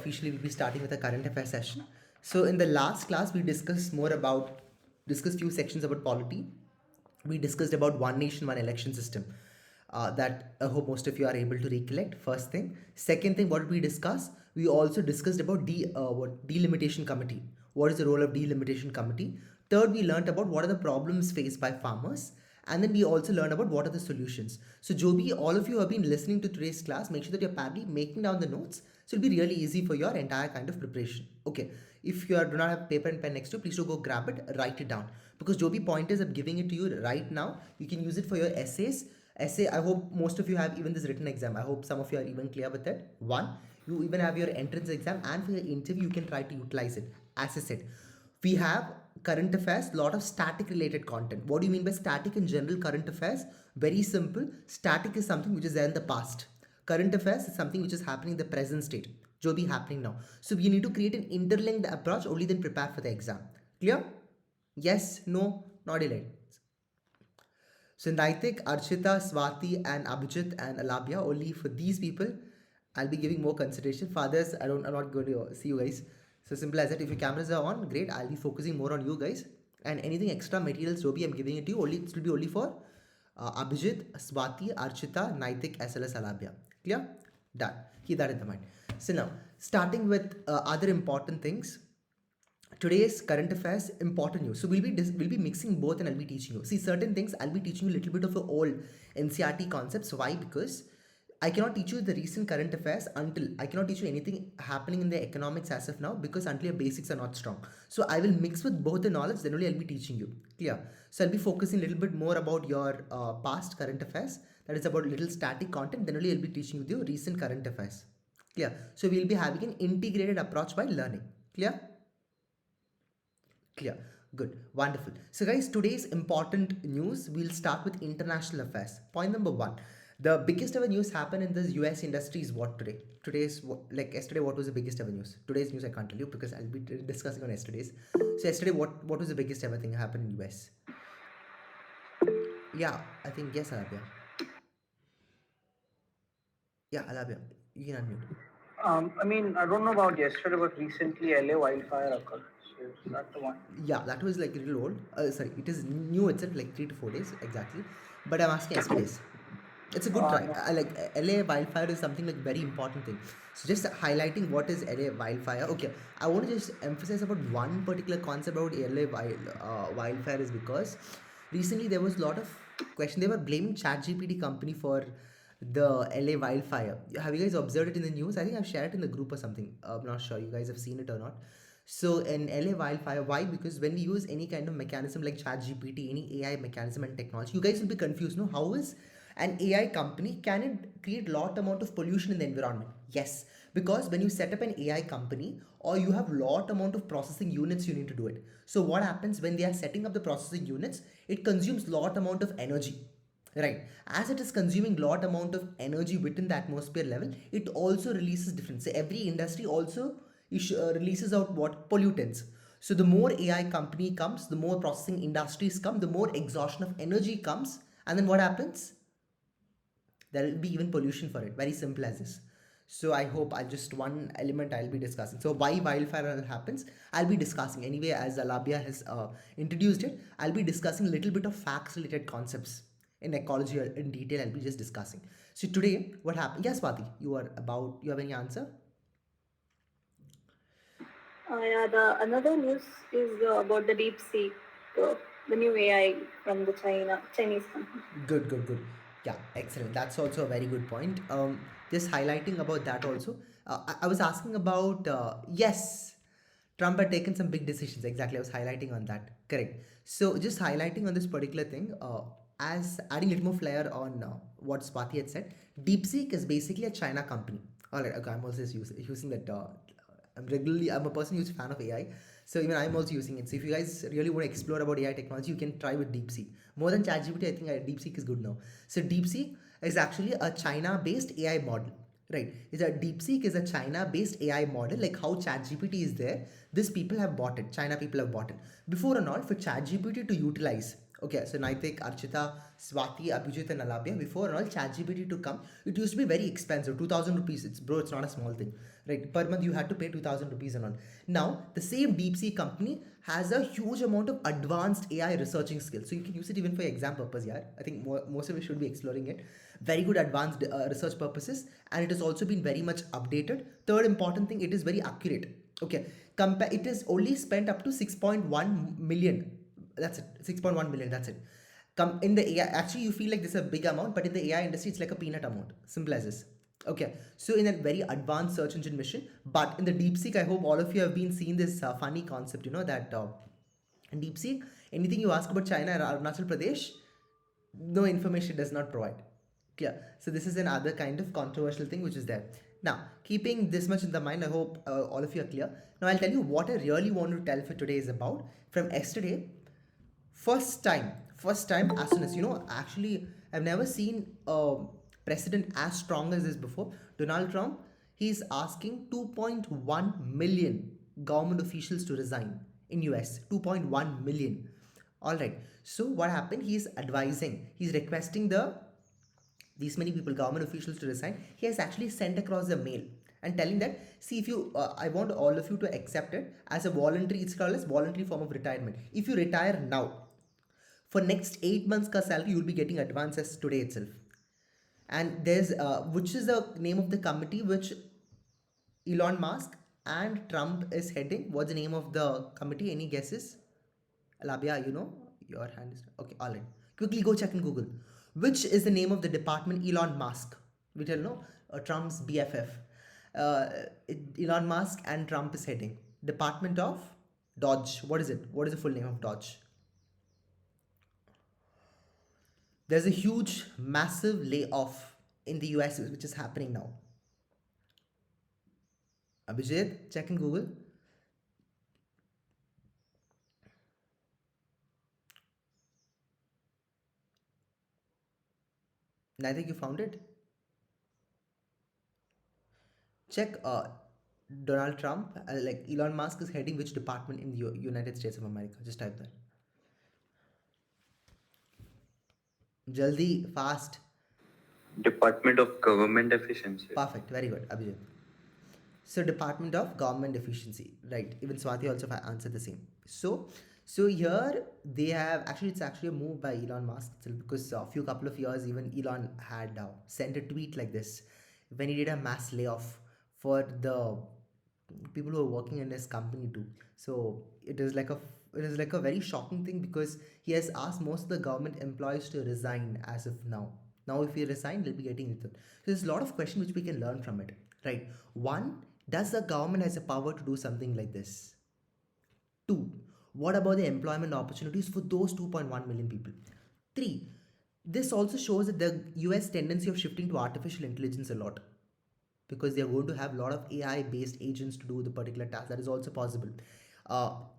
officially we'll be starting with a current affairs session. So in the last class, we discussed few sections about polity. We discussed about one nation, one election system. That I hope most of you are able to recollect. First thing. Second thing, what did we discuss? We also discussed about delimitation committee. What is the role of delimitation committee? Third, we learned about what are the problems faced by farmers. And then we also learned about what are the solutions. So Joby, all of you have been listening to today's class. Make sure that you're parallelly making down the notes. So it'll be really easy for your entire kind of preparation. Okay. If you do not have paper and pen next to you, please do go grab it, write it down. Because Joby pointers, I'm giving it to you right now. You can use it for your essays. Essay, I hope most of you have even this written exam. I hope some of you are even clear with it. One, you even have your entrance exam, and for your interview, you can try to utilize it. As I said, we have current affairs, lot of static related content. What do you mean by static in general current affairs? Very simple. Static is something which is there in the past. Current affairs is something which is happening in the present state. Which will be happening now. So we need to create an interlinked approach, only then prepare for the exam. Clear? Yes, no, not delayed. So Naitik, Archita, Swati, and Abhijit and Alabia, only for these people, I'll be giving more consideration. For others, I'm not going to see you guys. So simple as that. If your cameras are on, great. I'll be focusing more on you guys. And anything extra materials, Robi, I'm giving it to you. Only it will be only for Abhijit, Swati, Archita, Naitik, as well as Alabia. Clear? Done. Keep that in the mind. So now, starting with other important things. Today's current affairs important news. So we'll be mixing both, and I'll be teaching you. See, certain things I'll be teaching you a little bit of the old NCRT concepts. Why? Because I cannot teach you the recent current affairs until I cannot teach you anything happening in the economics as of now, because until your basics are not strong. So I will mix with both the knowledge, then only I'll be teaching you. Clear? So I'll be focusing a little bit more about your past current affairs. That is about little static content. Then only I'll be teaching you the recent current affairs. Clear? So we'll be having an integrated approach by learning. Clear? Clear. Good. Wonderful. So, guys, today's important news, we'll start with international affairs. Point number one. The biggest ever news happened in this US industry is what today? Like yesterday, what was the biggest ever news? Today's news I can't tell you because I'll be discussing on yesterday's. So, yesterday, what was the biggest ever thing happened in US? Yeah, I think yes, Arabia. Yeah, Alabia. You can unmute. I don't know about yesterday, but recently LA wildfire occurred. So is that the one? Yeah, that was like a little old. Sorry, it is new itself, like 3 to 4 days exactly. But I'm asking yesterday's. It's a good try. No. I like LA wildfire is something like very important thing. So just highlighting what is LA wildfire. Okay, I want to just emphasize about one particular concept about wildfire is because recently there was a lot of question. They were blaming ChatGPT company for the LA wildfire. Have you guys observed it in the news? I think I've shared it in the group or something. I'm not sure you guys have seen it or not. So in LA wildfire, why? Because when we use any kind of mechanism like ChatGPT, any AI mechanism and technology, you guys will be confused. No, how is an AI company can it create lot amount of pollution in the environment? Yes, because when you set up an AI company or you have lot amount of processing units, you need to do it. So what happens when they are setting up the processing units? It consumes lot amount of energy, right? As it is consuming lot amount of energy within the atmosphere level, it also releases different. So every industry also releases out what pollutants. So the more AI company comes, the more processing industries come, the more exhaustion of energy comes, and then what happens? There will be even pollution for it. Very simple as this. So I hope I just one element I'll be discussing. So why wildfire happens, I'll be discussing anyway, as Alabia has introduced it. I'll be discussing a little bit of facts related concepts in ecology in detail. I'll be just discussing. So today what happened? Yes, Swati, you have any answer? Yeah, the another news is about the DeepSeek, the new AI from the Chinese company. Good, good, good. Yeah, excellent. That's also a very good point. Just highlighting about that also. I was asking about yes, Trump had taken some big decisions. Exactly, I was highlighting on that. Correct. So just highlighting on this particular thing, as adding a little more flair on what Swati had said. DeepSeek is basically a China company. All right, okay, I'm also using that. I'm a person who's a fan of AI, so even I'm also using it. So if you guys really want to explore about AI technology, you can try with DeepSeek. More than ChatGPT, I think DeepSeek is good now. So DeepSeek is actually a China-based AI model. Right. DeepSeek is a China-based AI model, like how ChatGPT is there. These people have bought it. China people have bought it. Before and all, for ChatGPT to utilize. Okay, so Naitik, Archita, Swati, Abhijit, and Alabia. Before and all, ChatGPT to come, it used to be very expensive, 2,000 rupees. It's not a small thing. right? Per month you had to pay 2,000 rupees and all. Now the same DeepSeek company has a huge amount of advanced AI researching skills, so you can use it even for exam purpose. Yeah, I think most of us should be exploring it. Very good advanced research purposes, and it has also been very much updated. Third important thing, it is very accurate. Okay, it is only spent up to 6.1 million. That's it, 6.1 million. That's it. Come in the AI, actually you feel like this is a big amount, but in the AI industry it's like a peanut amount. Simple as this. Okay, so in a very advanced search engine mission, but in the DeepSeek, I hope all of you have been seeing this funny concept. You know that in DeepSeek, anything you ask about China or Arunachal Pradesh, no information does not provide. Clear. So this is another kind of controversial thing which is there. Now, keeping this much in the mind, I hope all of you are clear. Now I'll tell you what I really want to tell for today is about. From yesterday, first time as soon as, actually I've never seen a president as strong as this before. Donald Trump, he's asking 2.1 million government officials to resign in US. 2.1 million. All right, so what happened, he's requesting these many people, government officials, to resign. He has actually sent across the mail and telling that, see, if you I want all of you to accept it as a voluntary, it's called as voluntary form of retirement. If you retire now, for next 8 months ka salary you will be getting advances today itself. And there's which is the name of the committee which Elon Musk and Trump is heading? What's the name of the committee? Any guesses? Labia, your hand is okay. All right, quickly go check in Google. Which is the name of the department Elon Musk? We tell no, Trump's BFF. Uh, Elon Musk and Trump is heading Department of Dodge. What is it? What is the full name of Dodge? There's a huge, massive layoff in the US which is happening now. Abhijit, check in Google. And I think you found it. Check Donald Trump, like Elon Musk is heading which department in the United States of America. Just type that. Jaldi, fast. Department of Government Efficiency. Perfect, very good, Abhijit. So Department of Government Efficiency, right? Even Swati also answered the same. So here they have actually, it's actually a move by Elon Musk itself, because a couple of years even Elon had sent a tweet like this when he did a mass layoff for the people who are working in his company too. So it is like a very shocking thing, because he has asked most of the government employees to resign as of now. Now if we resign, they'll be getting it. So there's a lot of questions which we can learn from it, right? One, does the government has the power to do something like this? Two, what about the employment opportunities for those 2.1 million people? Three, this also shows that the US tendency of shifting to artificial intelligence a lot, because they are going to have a lot of AI based agents to do the particular task. That is also possible.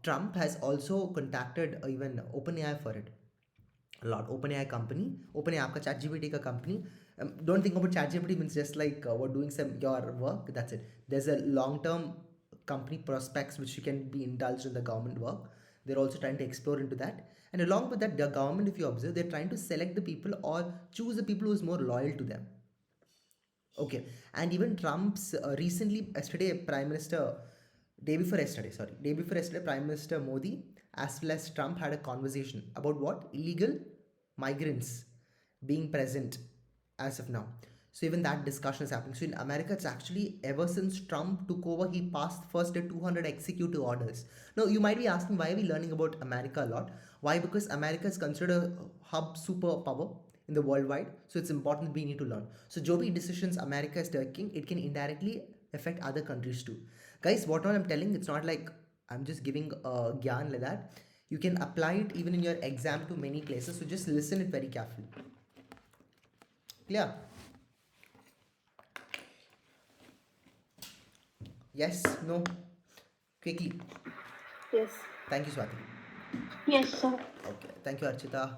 Trump has also contacted even OpenAI for it a lot. OpenAI company, OpenAI आपका ChatGPT का company. Don't think about ChatGPT means just like we're doing some your work. That's it. There's a long-term company prospects which you can be indulged in the government work. They're also trying to explore into that. And along with that, the government, if you observe, they're trying to select the people or choose the people who is more loyal to them. Okay, and even Trump's recently yesterday Prime Minister, day before yesterday, Prime Minister Modi as well as Trump had a conversation about what illegal migrants being present as of now. So even that discussion is happening. So in America, it's actually ever since Trump took over, he passed first 200 executive orders. Now you might be asking, why are we learning about America a lot? Why? Because America is considered a hub superpower in the worldwide, so it's important we need to learn. So Joby decisions America is taking, it can indirectly affect other countries too. Guys, what all I'm telling, it's not like I'm just giving a gyan like that. You can apply it even in your exam to many places. So just listen it very carefully. Clear? Yes? No? Quickly. Yes. Thank you, Swati. Yes, sir. Okay. Thank you, Archita.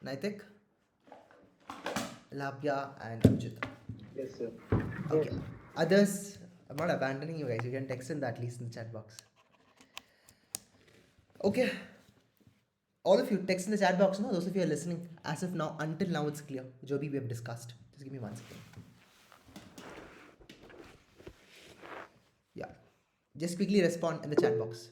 Naitik, Labia, and Abhijit. Yes, sir. Okay. Others, I'm not abandoning you guys. You can text in that, at least in the chat box. Okay. All of you, text in the chat box. No, those of you are listening. As of now, until now, it's clear. Joby, we have discussed. Just give me 1 second. Yeah. Just quickly respond in the chat box.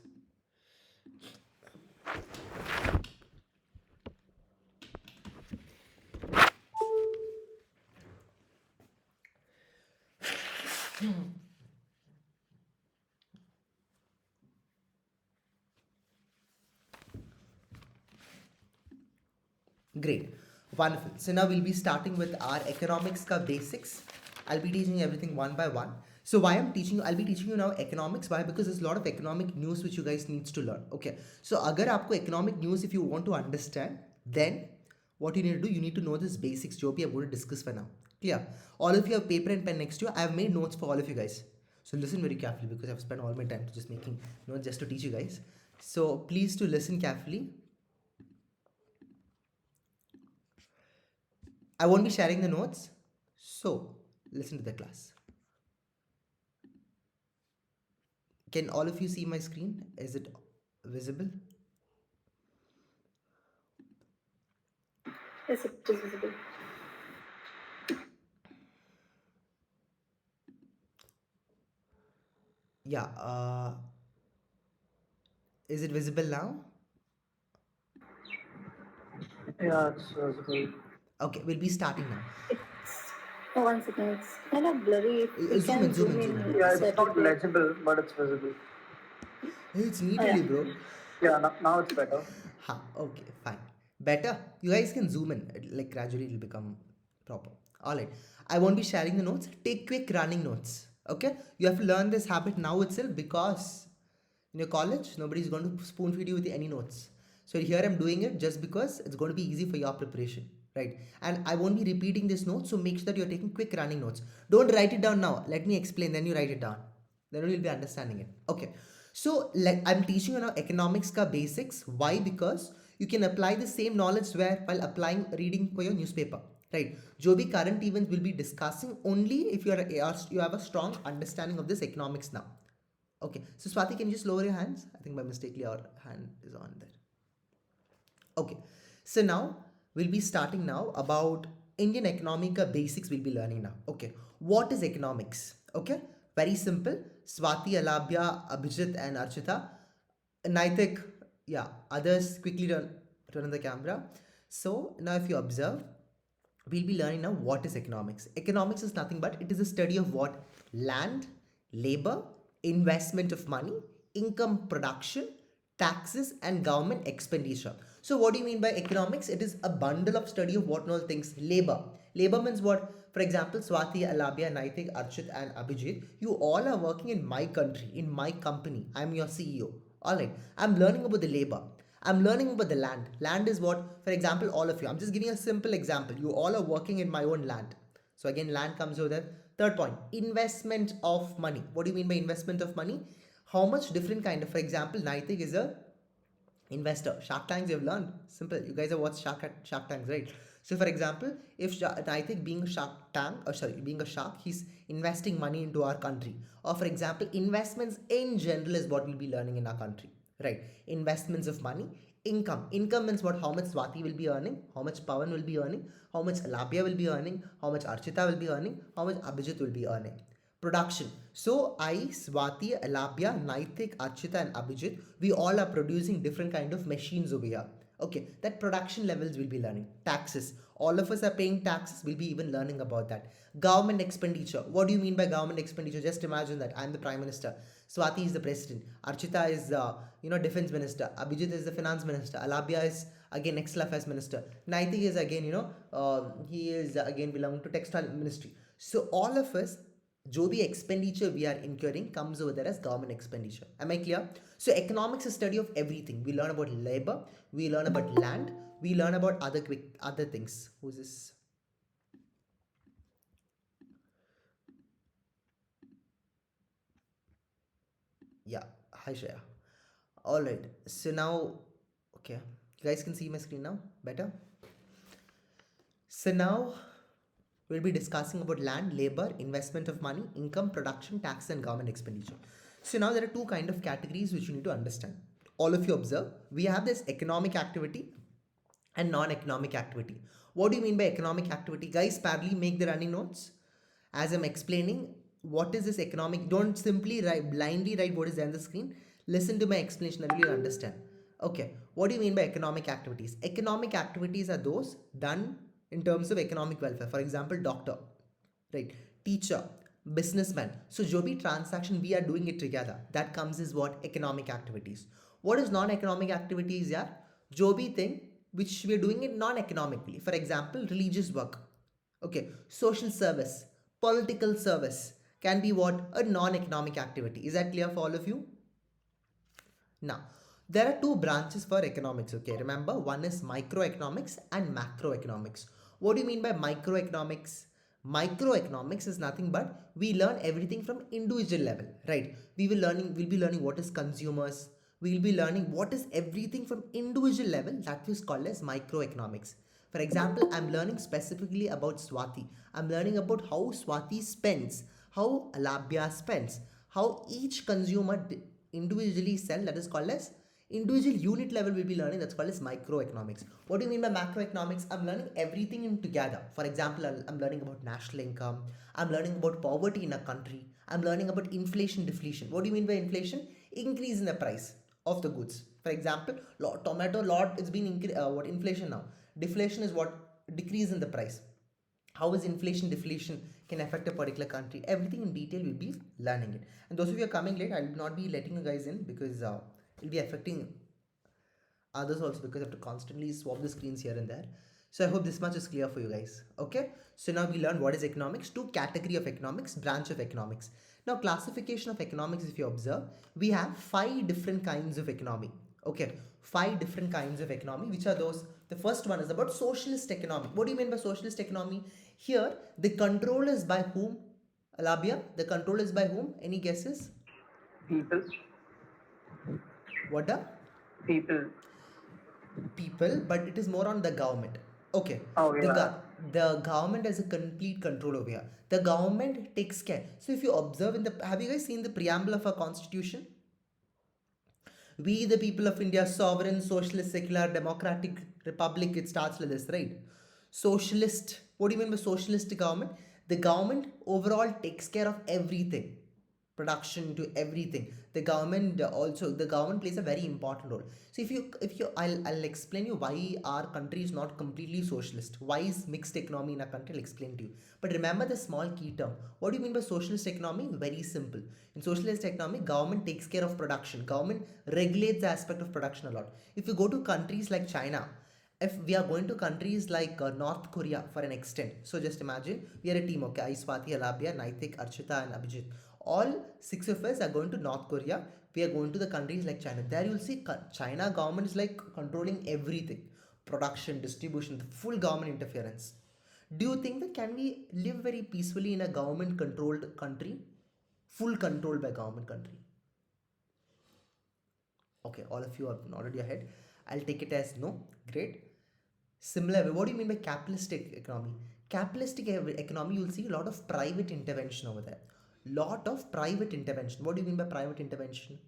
Great. Wonderful. So now we'll be starting with our economics ka basics. I'll be teaching everything one by one. So why I'm teaching you, I'll be teaching you now economics. Why? Because there's a lot of economic news which you guys needs to learn. Okay. So agar aapko economic news, if you want to understand, then what you need to do, you need to know this basics. Jo bhi I'm going to discuss for now. Clear? All of you have paper and pen next to you. I have made notes for all of you guys. So listen very carefully because I've spent all my time to just making notes just to teach you guys. So please to listen carefully. I won't be sharing the notes, so listen to the class. Can all of you see my screen? Is it visible? Yes, it is visible. Yeah. Is it visible now? Yeah, it's visible. Okay, we'll be starting now. Oh, 1 second. It's kind of blurry. If we Zoom can in, zoom zoom in, in. zoom in. Yeah, that it's would not be- legible, but it's visible. It's neat Oh, yeah. only, bro. Yeah, now it's better. Ha, okay, fine. Better. You guys can zoom in. Like gradually it'll become proper. Alright. I won't be sharing the notes. Take quick running notes. Okay? You have to learn this habit now itself because in your college, nobody's going to spoon feed you with any notes. So here I'm doing it just because it's going to be easy for your preparation. Right? And I won't be repeating this note, so make sure that you're taking quick running notes. Don't write it down now. Let me explain, then you write it down. Then you'll be understanding it. Okay. So like I'm teaching you now economics ka basics. Why? Because you can apply the same knowledge where while applying reading for your newspaper. Right. Jo bhi current events will be discussing only if you have a strong understanding of this economics now. Okay. So Swati, can you just lower your hands? I think by mistake your hand is on there. Okay. So now we'll be starting now about Indian economic basics we'll be learning now. Okay. What is economics? Okay. Very simple. Swati, Alabya, Abhijit and Archita. Naitik, yeah, others quickly turn on the camera. So now if you observe, we'll be learning now what is economics. Economics is nothing but it is a study of what? Land, labor, investment of money, income production, taxes and government expenditure. So what do you mean by economics? It is a bundle of study of what all things. Labor. Labor means what? For example, Swati, Alabia, Naitik, Archit and Abhijit, you all are working in my country, in my company. I'm your CEO. Alright, I'm learning about the labor. I'm learning about the land. Land is what? For example, all of you. I'm just giving a simple example. You all are working in my own land. So again, land comes over there. Third point, investment of money. What do you mean by investment of money? How much different kind of, for example, Naitik is a investor. Shark Tanks you've learned. Simple. You guys have watched Shark Tanks, right? So for example, if Naitik being a Shark Tank, or sorry, being a shark, he's investing money into our country. Or for example, investments in general is what we'll be learning in our country, right? Investments of money. Income means what? How much Swati will be earning, how much Pawan will be earning, how much Alabia will be earning, how much Archita will be earning, how much Abhijit will be earning. Production. So I, Swati, Alabia, Naitik, Archita and Abhijit, we all are producing different kind of machines over here. Okay, that production levels we'll be learning. Taxes. All of us are paying taxes. We'll be even learning about that. Government expenditure. What do you mean by government expenditure? Just imagine that I'm the Prime Minister. Swati is the President. Archita is the Defense Minister. Abhijit is the Finance Minister. Alabia is again External Affairs Minister. Naitik is again he is again belonging to Textile Ministry. So all of us, जो भी expenditure we are incurring comes over there as government expenditure. Am I clear? So economics is study of everything. We learn about labor, we learn about land, we learn about other things. Who's this? Yeah, hi Shreya. Alright, so now, okay, you guys can see my screen now, better? So now, we'll be discussing about land, labor, investment of money, income, production, tax and government expenditure. So now there are two kind of categories which you need to understand. All of you observe, we have this economic activity and non-economic activity. What do you mean by economic activity? Guys, parallelly make the running notes. As I'm explaining, what is this economic? Don't simply blindly write what is there on the screen. Listen to my explanation and you'll understand. Okay, what do you mean by economic activities? Economic activities are those done in terms of economic welfare. For example, doctor, right? Teacher, businessman. So जो भी transaction we are doing it together, that comes as what? Economic activities. What is non-economic activities? Yeah, जो भी thing which we are doing it non-economically. For example, religious work. Okay, social service, political service can be what? A non-economic activity. Is that clear for all of you? Now, there are two branches for economics, okay? Remember, one is microeconomics and macroeconomics. What do you mean by microeconomics? Microeconomics is nothing but we learn everything from individual level, right? We'll be learning what is consumers. We'll be learning what is everything from individual level. That is called as microeconomics. For example, I'm learning specifically about Swati. I'm learning about how Swati spends, how Alabia spends, how each consumer individually sell, that is called as individual unit level we'll be learning, that's called as microeconomics. What do you mean by macroeconomics? I'm learning everything in together. For example, I'm learning about national income, I'm learning about poverty in a country, I'm learning about inflation deflation. What do you mean by inflation? Increase in the price of the goods. For example, tomato it's been what inflation now. Deflation is what? Decrease in the price. How is inflation deflation can affect a particular country? Everything in detail we'll be learning it. And those of you are coming late, I will not be letting you guys in because it'll be affecting others also, because I have to constantly swap the screens here and there. So I hope this much is clear for you guys. Okay, so now we learn what is economics, two category of economics, branch of economics. Now classification of economics, if you observe, we have 5 different kinds of economy. Okay, 5 different kinds of economy. Which are those? The first one is about socialist economy. What do you mean by socialist economy? Here the control is by whom? Alabia, the control is by whom? Any guesses? People. What the? People, but it is more on the government. Okay. Oh, yeah. The government has a complete control over here. The government takes care. So if you observe have you guys seen the preamble of our constitution? We the people of India, sovereign, socialist, secular, democratic republic. It starts like this, right? Socialist. What do you mean by socialist government? The government overall takes care of everything, production to everything. The government plays a very important role. So I'll explain you why our country is not completely socialist. Why is mixed economy in our country? I'll explain to you. But remember the small key term. What do you mean by socialist economy? Very simple. In socialist economy, government takes care of production. Government regulates the aspect of production a lot. If you go to countries like China, if we are going to countries like North Korea for an extent, so just imagine we are a team, okay? I, Swati, Alabia, Naitik, Archita, and Abhijit. All 6 of us are going to North Korea. We are going to the countries like China. There you'll see China government is like controlling everything, production, distribution, the full government interference. Do you think that can we live very peacefully in a government controlled country? Full control by government country. Okay, all of you are nodded your head. I'll take it as no. Great. Similar, what do you mean by capitalistic economy? Capitalistic economy, you'll see a lot of private intervention over there. Lot of private intervention. What do you mean by private intervention?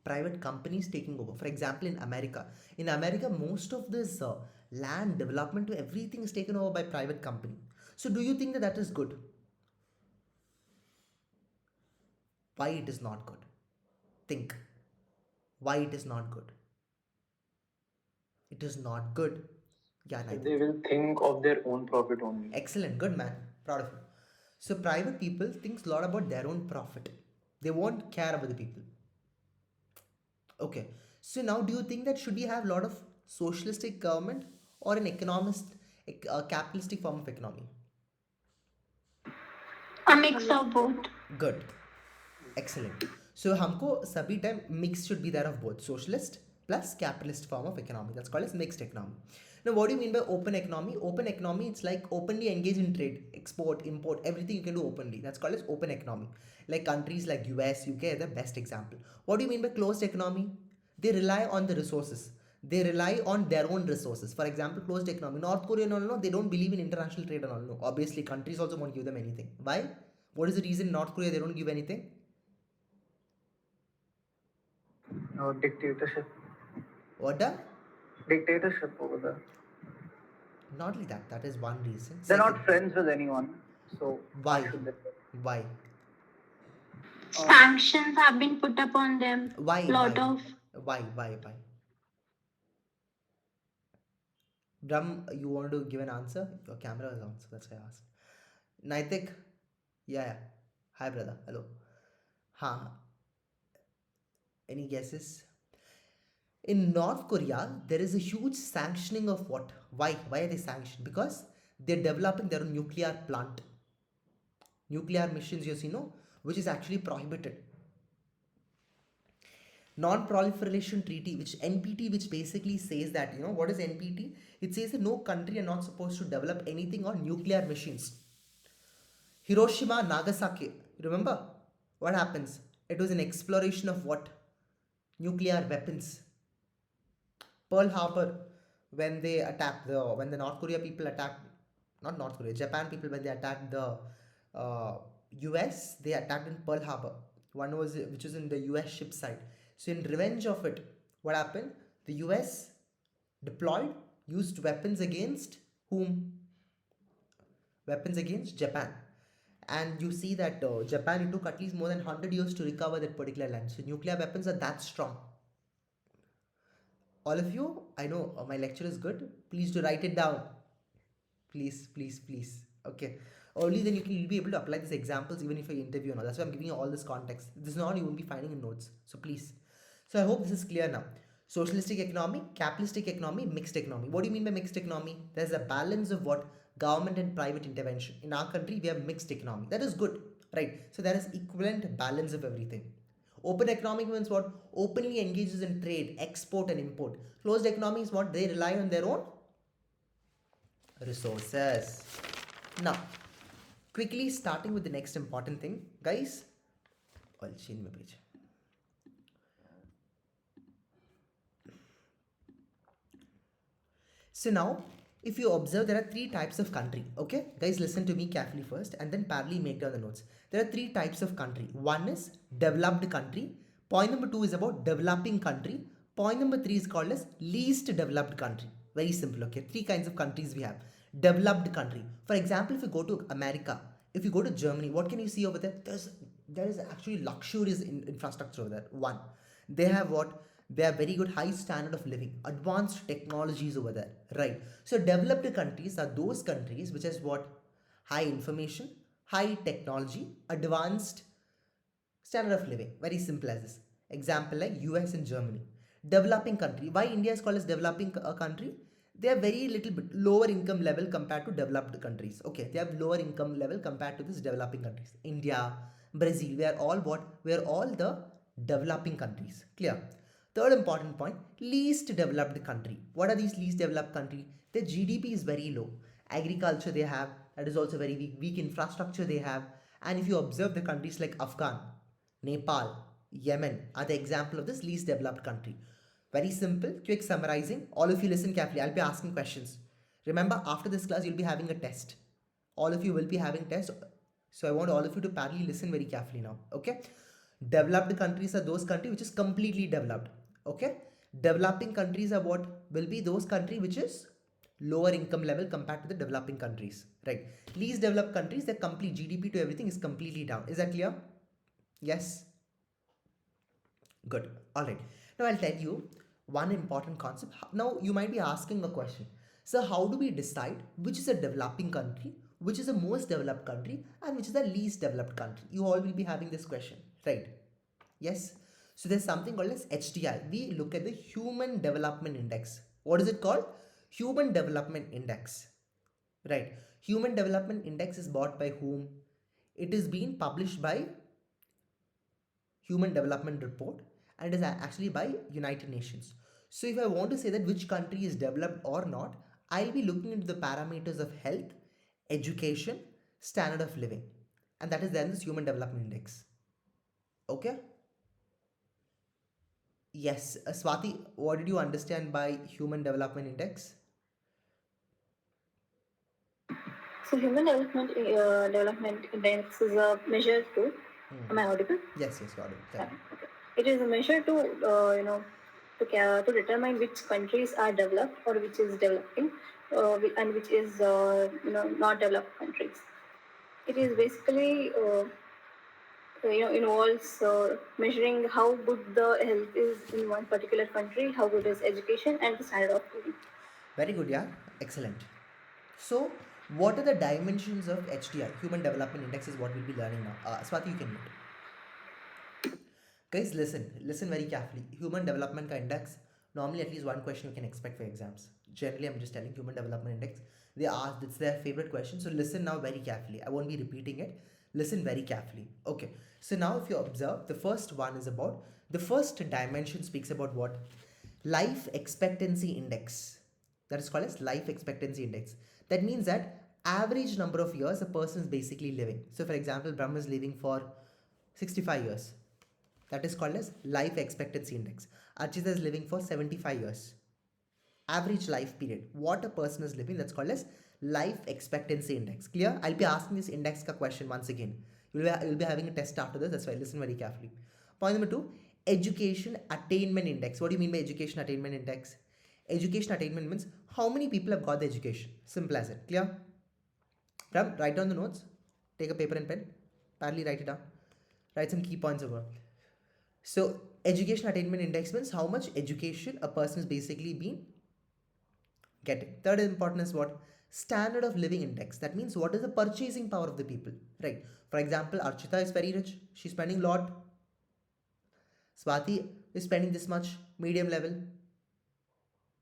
Private companies taking over. For example, in America, most of this land development to everything is taken over by private company. So do you think that that is good? Why it is not good? Think. Why it is not good? It is not good. Yeah, They will think of their own profit only. excellent, good man, proud of you. So private people thinks a lot about their own profit. They won't care about the people. Okay. So now, do you think that should we have a lot of socialistic government or an capitalistic form of economy? A mix of both. Good. Excellent. So हमको सभी time mix should be there of both socialist plus capitalist form of economy. That's called as mixed economy. Now, what do you mean by open economy? Open economy, it's like openly engage in trade, export, import, everything you can do openly. That's called as open economy. Like countries like US, UK are the best example. What do you mean by closed economy? They rely on the resources. They rely on their own resources. For example, closed economy. North Korea, no, they don't believe in international trade and all. No, obviously, countries also won't give them anything. Why? What is the reason in North Korea they don't give anything? No, dictatorship. What the? Dictatorship over there. Not like that. That is one reason. They're Second, not friends with anyone. So Why? how should they? Why? Sanctions have been put upon them. Why? Lot Why? of Why? Brahm, you want to give an answer? Your camera is on, so that's why I asked. Naitik? Yeah. Hi, brother. Hello. Huh. Any guesses? In North Korea, there is a huge sanctioning of what? Why? Why are they sanctioned? Because they're developing their own nuclear plant. Nuclear missions, which is actually prohibited. Non-proliferation treaty, which NPT, which basically says that, what is NPT? It says that no country are not supposed to develop anything on nuclear machines. Hiroshima, Nagasaki, remember what happens? It was an exploration of what? Nuclear weapons. Pearl Harbor, when the North Korea people attacked, not North Korea, Japan people, when they attacked the US, they attacked in Pearl Harbor. One was which was in the US ship side. So in revenge of it, what happened? The US deployed, used weapons against whom? Weapons against Japan. And you see that Japan, it took at least more than 100 years to recover that particular land. So nuclear weapons are that strong. All of you, I know my lecture is good. Please do write it down. Please. Okay. Only then you'll be able to apply these examples even if I interview or not. That's why I'm giving you all this context. This is not you won't be finding in notes. So please. So I hope this is clear now. Socialistic economy, capitalistic economy, mixed economy. What do you mean by mixed economy? There's a balance of what? Government and private intervention. In our country, we have mixed economy. That is good, right? So there is equivalent balance of everything. Open economic means what? Openly engages in trade, export and import. Closed economy is what? They rely on their own resources. Now, quickly starting with the next important thing, guys. I'll change my page. So now, if you observe, there are three types of country. Okay, guys, listen to me carefully first, and then parallelly make down the notes. There are three types of country. One is developed country. Point number two is about developing country. Point number three is called as least developed country. Very simple. Okay, three kinds of countries we have. Developed country. For example, if you go to America, if you go to Germany, what can you see over there? There is actually luxurious infrastructure over there. One, they have what? They have very good high standard of living, advanced technologies over there, right? So developed countries are those countries which has what? High information, high technology, advanced standard of living. Very simple as this. Example like US and Germany. Developing country. Why India is called as developing a country? They are very little bit lower income level compared to developed countries. Okay, they have lower income level compared to this developing countries. India, Brazil, we are all what? We are all the developing countries. Clear? Third important point, least developed country. What are these least developed country? Their GDP is very low. Agriculture they have, that is also very weak. Weak infrastructure they have. And if you observe the countries like Afghan, Nepal, Yemen are the example of this least developed country. Very simple, quick summarizing. All of you listen carefully. I'll be asking questions. Remember, after this class, you'll be having a test. All of you will be having tests. So I want all of you to parallelly listen very carefully now. Okay? Developed countries are those countries which is completely developed. Okay? Developing countries are what? Will be those countries which is lower income level compared to the developing countries. Right? Least developed countries, their complete GDP to everything is completely down. Is that clear? Yes? Good. Alright. Now I'll tell you one important concept. Now you might be asking a question. So how do we decide which is a developing country, which is the most developed country, and which is the least developed country? You all will be having this question, right? Yes. So there's something called as HDI. We look at the Human Development Index. What is it called? Human Development Index. Right. Human Development Index is bought by whom? It is being published by Human Development Report, and it is actually by United Nations. So if I want to say that which country is developed or not, I'll be looking into the parameters of health, education, standard of living, and that is then this Human Development Index. Okay? Yes, Swati, what did you understand by Human Development Index? So human development index is a measure to. Am I audible? Yes, got it. Yeah, okay. It is a measure to to determine which countries are developed or which is developing, and which is not developed countries. it is basically involves measuring how good the health is in one particular country, how good is education and the standard of living. Very good, yeah. Excellent. So, what are the dimensions of HDI? Human Development Index is what we'll be learning now. Swati, you can mute. Guys, listen very carefully. Human Development ka Index, normally at least one question you can expect for exams. Generally, I'm just telling Human Development Index. They ask, it's their favorite question. So, listen now very carefully. I won't be repeating it. Listen very carefully. Okay. So, now if you observe, the first one is about, the first dimension speaks about what? Life Expectancy Index. That is called as life expectancy index. That means that average number of years a person is basically living. So for example, Brahma is living for 65 years. That is called as life expectancy index. Archita is living for 75 years. Average life period. What a person is living, that's called as life expectancy index. Clear? I'll be asking this index ka question once again. You'll be having a test after this. That's why listen very carefully. Point number 2, education attainment index. What do you mean by education attainment index? Education attainment means how many people have got the education. Simple as it. Clear? Ram, write down the notes. Take a paper and pen. Parallelly write it down. Write some key points over. So, education attainment index means how much education a person is basically been getting. Third important is what? Standard of living index. That means what is the purchasing power of the people. Right. For example, Archita is very rich. She's spending a lot. Swati is spending this much. Medium level.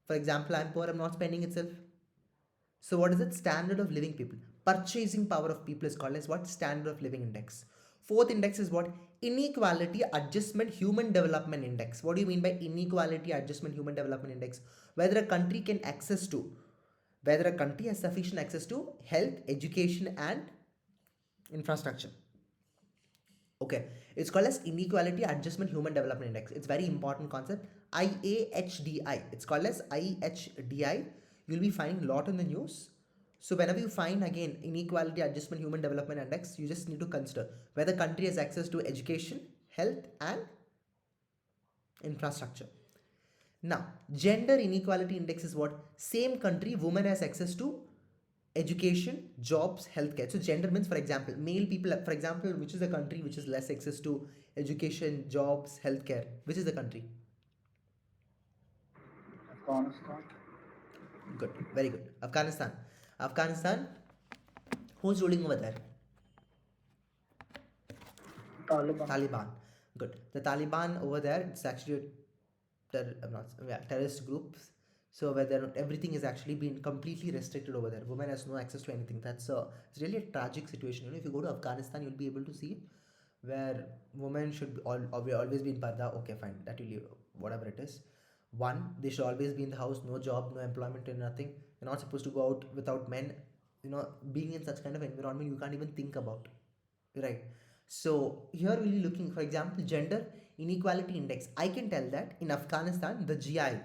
For example, I'm poor, I'm not spending itself. So what is it? Standard of living people. Purchasing power of people is called as what? Standard of living index. Fourth index is what? Inequality Adjustment Human Development Index. What do you mean by Inequality Adjustment Human Development Index? Whether a country has sufficient access to health, education and infrastructure. Okay, it's called as Inequality Adjustment Human Development Index. It's very important concept. IAHDI. It's called as IHDI. You'll be finding a lot in the news. So whenever you find again Inequality Adjustment Human Development Index, you just need to consider whether country has access to education, health and infrastructure. Now, Gender Inequality Index is what? Same country, woman has access to education, jobs, healthcare. So gender means, for example, male people, for example, which is the country which is less access to education, jobs, healthcare? Which is the country? Afghanistan. Good, very good. Afghanistan. Afghanistan, who's ruling over there? Taliban. Good. The Taliban over there, it's actually terrorist groups. So where everything is actually been completely restricted over there. Women has no access to anything. It's really a tragic situation. You know, if you go to Afghanistan, you'll be able to see where women should always be in parda. Okay, fine. That will leave, whatever it is. One, they should always be in the house. No job, no employment, and nothing. You're not supposed to go out without men. You know, being in such kind of environment, you can't even think about. Right. So here we'll be looking, for example, Gender Inequality Index. I can tell that in Afghanistan, the GII,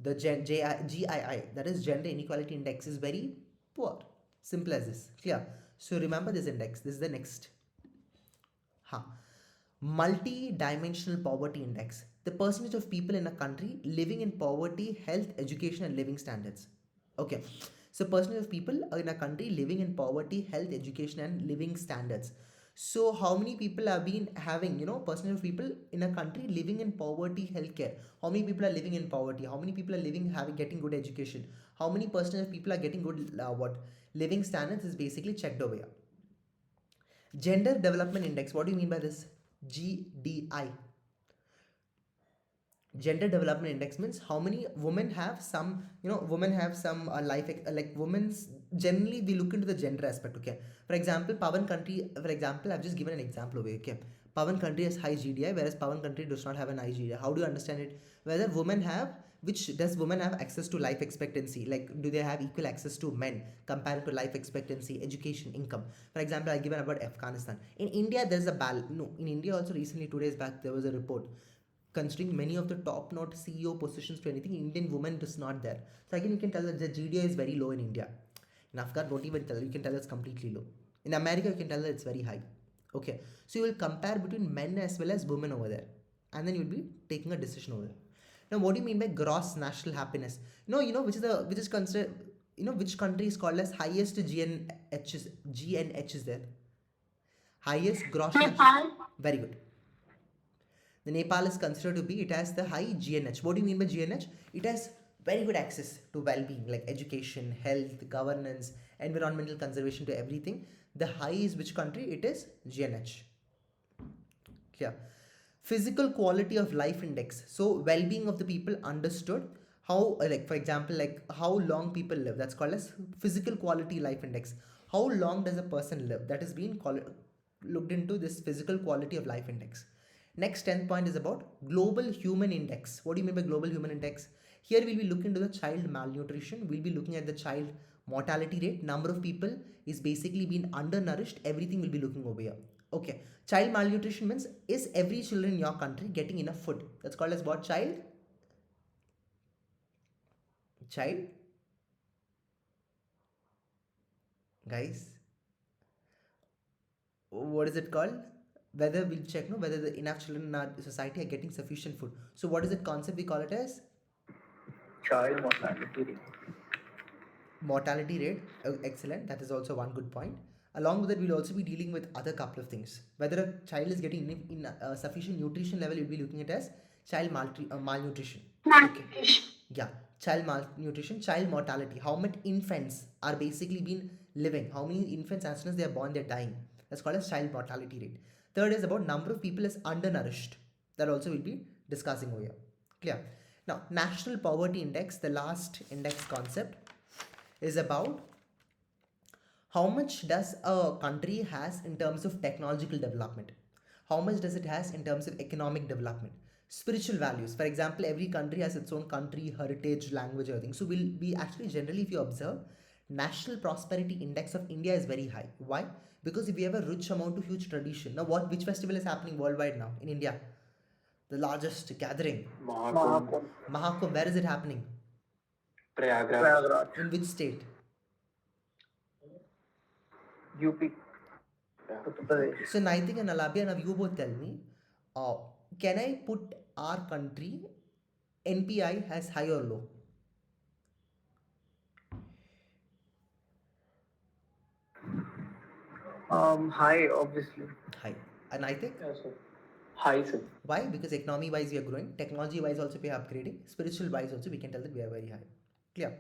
that is Gender Inequality Index, is very poor. Simple as this. Clear? So remember this index. This is the next. Multi-dimensional poverty index. The percentage of people in a country living in poverty, health, education and living standards. Okay. So percentage of people in a country living in poverty, health, education and living standards. So how many people have been having, percentage of people in a country living in poverty, healthcare? How many people are living in poverty? How many people are getting good education? How many percentage of people are getting good living standards is basically checked over here. Gender Development Index. What do you mean by this? GDI. Gender Development Index means how many women have some, life, like women's, generally we look into the gender aspect, okay? For example, Pawan country, I've just given an example over here, okay? Pawan country has high GDI, whereas Pawan country does not have an high GDI. How do you understand it? Whether women have, does women have access to life expectancy? Like, do they have equal access to men compared to life expectancy, education, income? For example, I given about Afghanistan. In India, there's a balance. No, in India also recently, 2 days back, there was a report considering many of the top notch CEO positions to anything, Indian woman is not there. So again, you can tell that the GDI is very low in India. In Afghan, don't even tell, you can tell it's completely low. In America, you can tell that it's very high. Okay, so you will compare between men as well as women over there, and then you'll be taking a decision over there. Now, what do you mean by gross national happiness? Which country is called as highest GNH is there? Highest gross national. Nepal. Very good. The Nepal is considered to be, it has the high GNH. What do you mean by GNH? It has very good access to well-being like education, health, governance, environmental conservation, to everything. The high is which country? It is GNH. Yeah. Physical quality of life index. So well-being of the people understood. How like for example, like how long people live. That's called as physical quality life index. How long does a person live? That is being looked into, this physical quality of life index. Next 10th point is about global human index. What do you mean by global human index? Here we'll be looking into the child malnutrition. We'll be looking at the child mortality rate. Number of people is basically being undernourished. Everything will be looking over here. Okay. Child malnutrition means, is every children in your country getting enough food? That's called as what? Child guys, what is it called? Whether we'll check no whether the enough children in our society are getting sufficient food. So what is it concept we call it as? Child mortality rate. Mortality rate. Excellent, that is also one good point. Along with that, we'll also be dealing with other couple of things. Whether a child is getting in sufficient nutrition level, you'll be looking at as child malnutrition. Malnutrition. Yeah, child malnutrition, child mortality. How many infants are basically been living? How many infants as soon as they are born, they're dying? That's called as child mortality rate. Third is about number of people is undernourished. That also we'll be discussing over here. Clear? Now, national poverty index, the last index concept, is about how much does a country has in terms of technological development, how much does it has in terms of economic development, spiritual values. For example, every country has its own country heritage, language, everything. So we'll be actually, generally, if you observe, national prosperity index of India is very high. Why? Because we have a rich amount of huge tradition. Now which festival is happening worldwide now in India? The largest gathering, Mahakumbh, Mahakumbh. Where is it happening? Prayagraj, Prayagraj, In which state? UP, yeah. Uttar Pradesh. So Naitik and Alabia, now you both tell me, can I put our country NPI as high or low? High, obviously. High. And Naitik? Yeah, sir. High, sir. Why? Because economy wise we are growing, technology wise also we are upgrading, spiritual wise also we can tell that we are very high. Clear?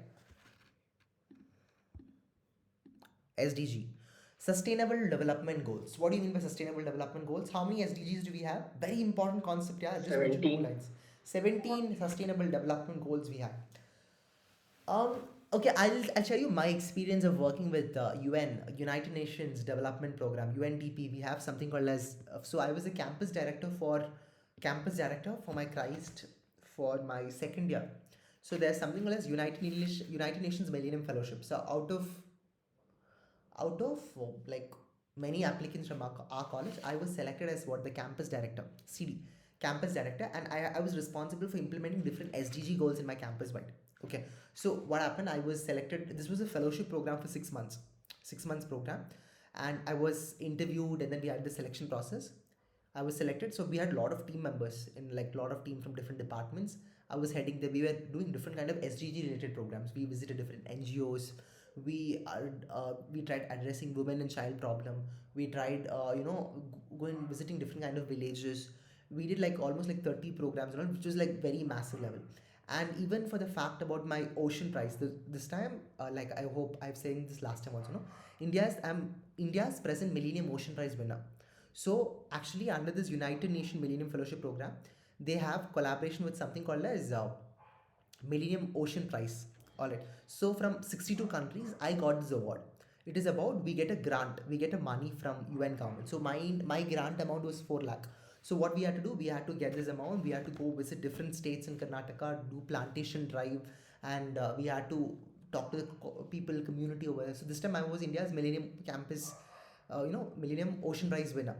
SDG. Sustainable Development Goals. What do you mean by Sustainable Development Goals? How many SDGs do we have? Very important concept, yeah. Just mention 17. 2 lines. 17 Sustainable Development Goals we have. Okay, I'll share you my experience of working with UN, United Nations Development Program, UNDP. We have something called as, so I was a campus director for my Christ for my second year. So there's something called as United Nations Millennium Fellowship. So out of like many applicants from our college, I was selected as what, the campus director, CD, campus director, and I was responsible for implementing different SDG goals in my campus wide. Okay, so what happened, I was selected, this was a fellowship program for 6 months program, and I was interviewed, and then we had the selection process. I was selected, so we had a lot of team members in like a lot of team from different departments. I was heading we were doing different kind of SDG related programs. We visited different NGOs. We tried addressing women and child problem. We tried going visiting different kind of villages. We did like almost like 30 programs and all, which was like very massive level. And even for the fact about my ocean prize, this time, like I hope I've saying this last time also, no, India's present Millennium Ocean Prize winner. So actually under this United Nations Millennium Fellowship Program, they have collaboration with something called as Millennium Ocean Prize. Alright, so from 62 countries, I got this award. It is about, we get a grant, we get a money from UN government. So my grant amount was 4 lakh. So what we had to do, we had to get this amount, we had to go visit different states in Karnataka, do plantation drive, and we had to talk to the people, community over there. So this time I was India's Millennium Campus, Millennium Ocean Prize winner.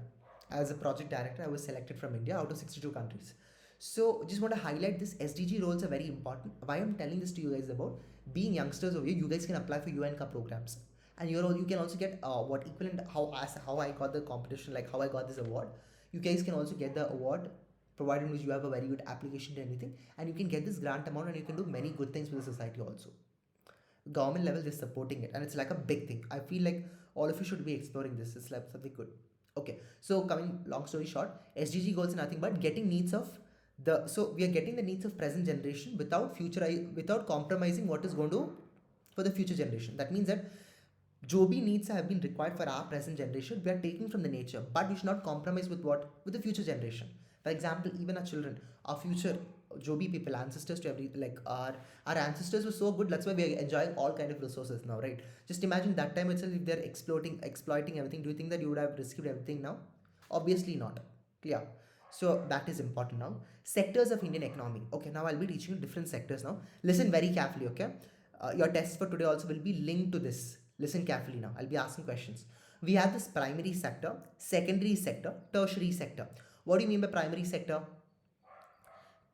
As a project director, I was selected from India out of 62 countries. So just want to highlight this, SDG roles are very important. Why I'm telling this to you guys about being youngsters over here, you guys can apply for UN Cup programs. And you can also get what equivalent, how I got the competition, like how I got this award. You guys can also get the award provided you have a very good application to anything, and you can get this grant amount and you can do many good things for the society also. Government level is supporting it, and it's like a big thing. I feel like all of you should be exploring this. It's like something good. Okay, so coming long story short, SDG goals are nothing but getting needs of so we are getting the needs of present generation without compromising what is going to for the future generation. That means that Joby needs have been required for our present generation. We are taking from the nature, but we should not compromise with the future generation. For example, even our children, our future Joby people, ancestors to every like our ancestors were so good. That's why we are enjoying all kind of resources now, right? Just imagine that time itself if they're exploiting everything. Do you think that you would have received everything now? Obviously not. Clear. So that is important now. Sectors of Indian economy. Okay, now I'll be teaching you different sectors now. Listen very carefully, okay? Your test for today also will be linked to this. Listen carefully now. I'll be asking questions. We have this primary sector, secondary sector, tertiary sector. What do you mean by primary sector?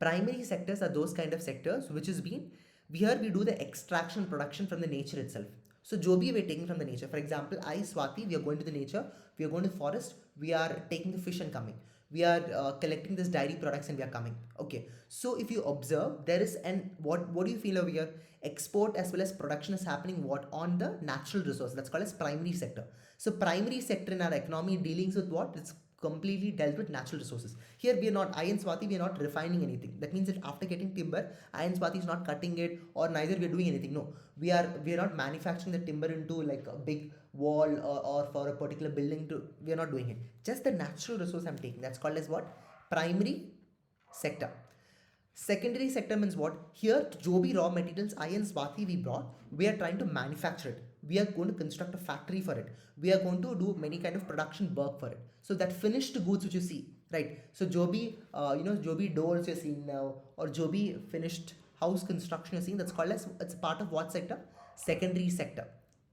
Primary sectors are those kind of sectors which is being here we do the extraction production from the nature itself. So Joby we're taking from the nature. For example, I Swati, we are going to the nature, we are going to the forest, we are taking the fish and coming. We are collecting this dairy products and we are coming. Okay. So if you observe, there is what do you feel over here? Export as well as production is happening what on the natural resource. That's called as primary sector. So primary sector in our economy dealings with what? It's completely dealt with natural resources. Here we are not, I and Swati, we are not refining anything. That means that after getting timber, I and Swati is not cutting it or neither we are doing anything. No, we are not manufacturing the timber into like a big wall or for a particular building we are not doing it. Just the natural resource I'm taking. That's called as what? Primary sector. Secondary sector means what? Here, Joby raw materials, I and Swati we brought, we are trying to manufacture it. We are going to construct a factory for it. We are going to do many kind of production work for it. So that finished goods which you see, right? So Joby, Joby doors you're seeing now, or Joby finished house construction you're seeing, that's called as, it's a part of what sector? Secondary sector,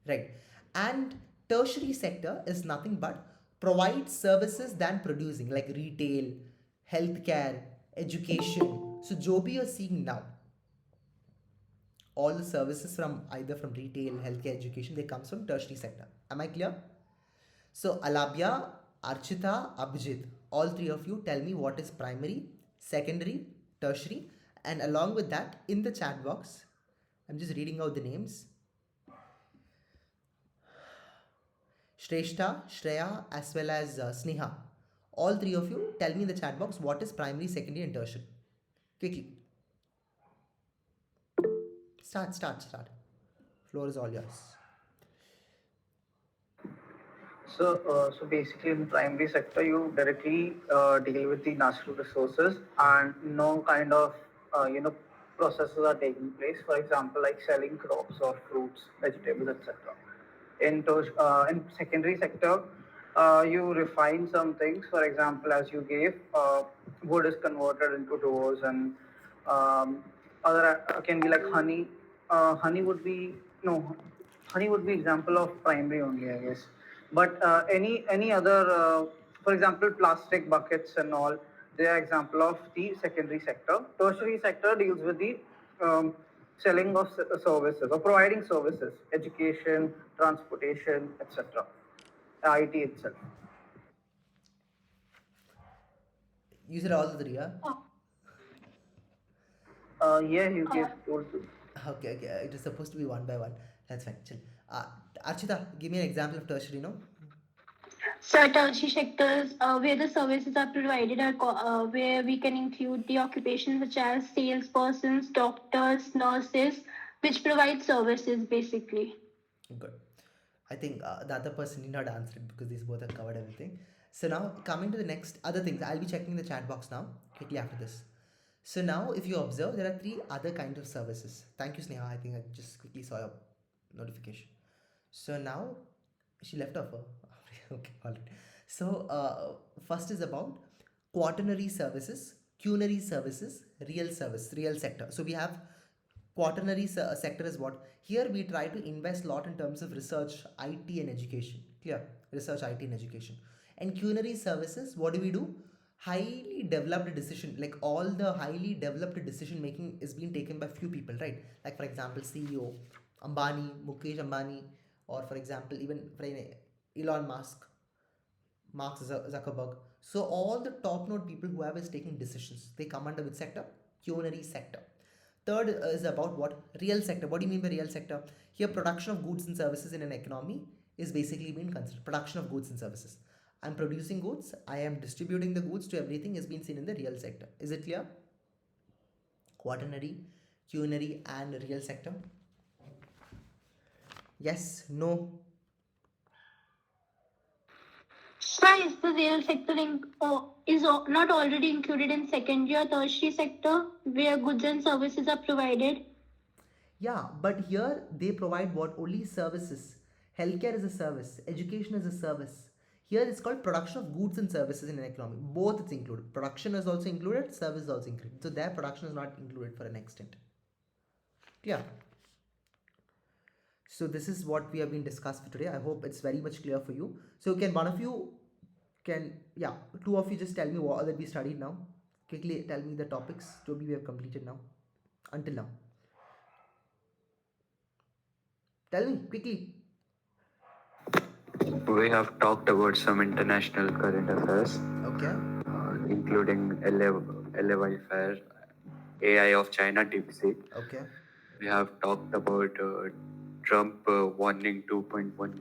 right? And tertiary sector is nothing but provide services than producing, like retail, healthcare, education. So Joby you're seeing now, all the services from either from retail, healthcare, education, they comes from tertiary sector. Am I clear? So Alabya, Archita, Abhijit, all three of you tell me what is primary, secondary, tertiary, and along with that in the chat box, I'm just reading out the names. Shrestha, Shreya, as well as Sneha. All three of you tell me in the chat box what is primary, secondary, and tertiary. Quickly. Start. Floor is all yours. So basically in primary sector, you directly deal with the natural resources and no kind of, processes are taking place. For example, like selling crops or fruits, vegetables, etc. In secondary sector, you refine some things. For example, as you gave, wood is converted into doors and other can be like honey. Honey would be no, honey would be example of primary only, I guess. But any other, for example, plastic buckets and all, they are example of the secondary sector. Tertiary sector deals with the selling of services or providing services, education, transportation, etc. IT itself. You said all the three, yeah? Yeah, you gave told to. Okay. It is supposed to be one by one. That's fine. Chill. Archita, give me an example of tertiary, no? So tertiary sectors where the services are provided are where we can include the occupations such as salespersons, doctors, nurses, which provide services basically. Good. I think the other person did not answer it because these both have covered everything. So now coming to the next other things, I'll be checking the chat box now quickly after this. So now if you observe, there are three other kinds of services. Thank you, Sneha. I think I just quickly saw your notification. So now she left off. Okay, all right. So first is about quaternary services, quinary services, real sector. So we have quaternary sector is what? Here we try to invest a lot in terms of research, IT and education. Clear? Research, IT and education. And quinary services, what do? Highly developed decision, like all the highly developed decision making is being taken by few people, right? Like for example, CEO, Ambani, Mukesh Ambani, or for example, even Elon Musk, Mark Zuckerberg. So all the top node people who have is taking decisions. They come under which sector? Quinary sector. Third is about what? Real sector. What do you mean by real sector? Here production of goods and services in an economy is basically being considered. Production of goods and services. I'm producing goods, I am distributing the goods to everything is being seen in the real sector. Is it clear? Quaternary, quinary, and real sector. Yes, no. Why is the real sector not already included in secondary or tertiary sector where goods and services are provided? Yeah, but here they provide what? Only services. Healthcare is a service, education is a service. Here it's called production of goods and services in an economy. Both it's included. Production is also included, service is also included. So their production is not included for an extent. Clear? So this is what we have been discussed for today. I hope it's very much clear for you. So can one of you two of you just tell me what that we studied now? Quickly tell me the topics Toby we have completed now. Until now. Tell me quickly. We have talked about some international current affairs, Okay. including LA welfare, AI of China, DeepSeek. Okay. We have talked about Trump warning 2.1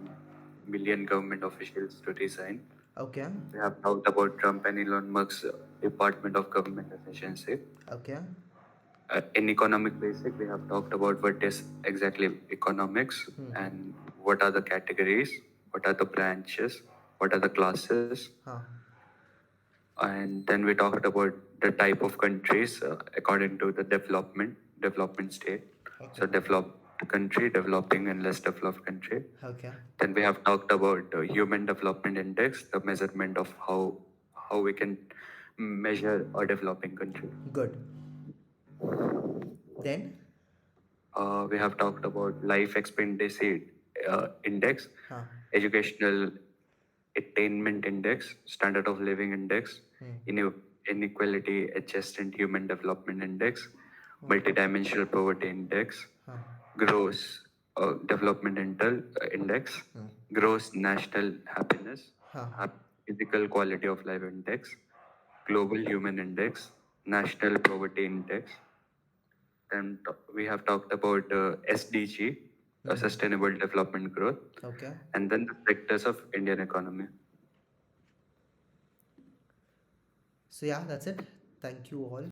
million government officials to resign. Okay. We have talked about Trump and Elon Musk's Department of Government Efficiency. Okay. In economic basic, we have talked about what is exactly economics and what are the categories, what are the branches, what are the classes, Huh. and then we talked about the type of countries according to the development state. So developed country, developing and less developed country. Okay. Then we have talked about Human Development Index, the measurement of how we can measure a developing country. Good. Then? We have talked about Life Expectancy Index, Huh. Educational Attainment Index, Standard of Living Index, Inequality Adjusted Human Development Index, Multidimensional Poverty Index, Huh. Gross Development Index, Gross National Happiness, Huh. Physical Quality of Life Index, Global Human Index, National Poverty Index. Then we have talked about SDG, Sustainable Development Growth, Okay. and then the sectors of Indian economy. So yeah, that's it. Thank you all.